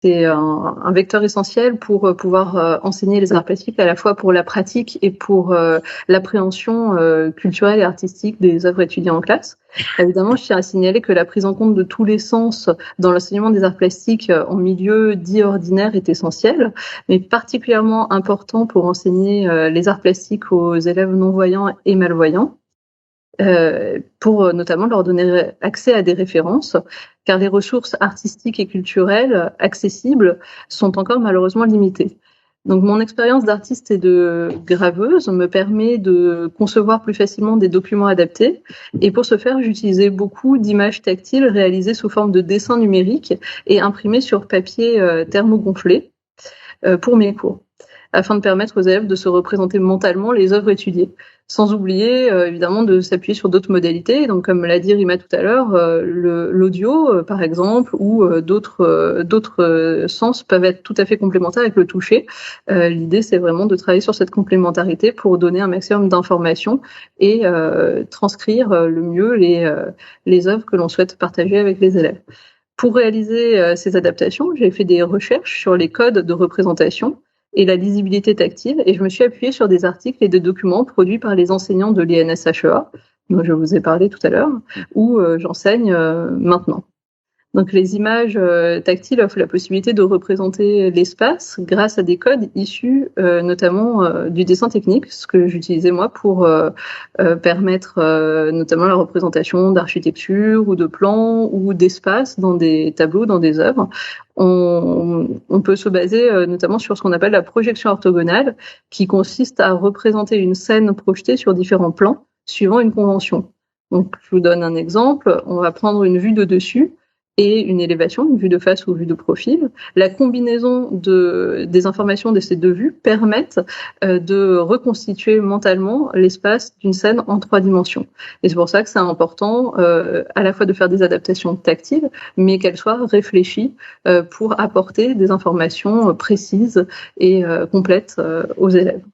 C'est un vecteur essentiel pour pouvoir enseigner les arts plastiques, à la fois pour la pratique et pour l'appréhension culturelle et artistique des œuvres étudiées en classe. Évidemment, je tiens à signaler que la prise en compte de tous les sens dans l'enseignement des arts plastiques en milieu dit ordinaire est essentielle, mais particulièrement important pour enseigner les arts plastiques aux élèves non-voyants et malvoyants. Pour notamment leur donner accès à des références, car les ressources artistiques et culturelles accessibles sont encore malheureusement limitées. Donc mon expérience d'artiste et de graveuse me permet de concevoir plus facilement des documents adaptés, et pour ce faire, j'utilisais beaucoup d'images tactiles réalisées sous forme de dessins numériques et imprimées sur papier thermogonflé pour mes cours, afin de permettre aux élèves de se représenter mentalement les œuvres étudiées, sans oublier évidemment de s'appuyer sur d'autres modalités. Donc, comme l'a dit Rima tout à l'heure, l'audio, par exemple, ou d'autres sens peuvent être tout à fait complémentaires avec le toucher. L'idée, c'est vraiment de travailler sur cette complémentarité pour donner un maximum d'informations et transcrire le mieux les œuvres que l'on souhaite partager avec les élèves. Pour réaliser ces adaptations, j'ai fait des recherches sur les codes de représentation et la lisibilité tactile, et je me suis appuyée sur des articles et des documents produits par les enseignants de l'INSHEA, dont je vous ai parlé tout à l'heure, où j'enseigne maintenant. Donc les images tactiles offrent la possibilité de représenter l'espace grâce à des codes issus notamment du dessin technique, ce que j'utilisais moi pour permettre notamment la représentation d'architecture ou de plans ou d'espace dans des tableaux, dans des œuvres. On peut se baser notamment sur ce qu'on appelle la projection orthogonale, qui consiste à représenter une scène projetée sur différents plans suivant une convention. Donc je vous donne un exemple, on va prendre une vue de dessus et une élévation, une vue de face ou vue de profil. La combinaison des informations de ces deux vues permettent de reconstituer mentalement l'espace d'une scène en 3 dimensions. Et c'est pour ça que c'est important à la fois de faire des adaptations tactiles, mais qu'elles soient réfléchies pour apporter des informations précises et complètes aux élèves.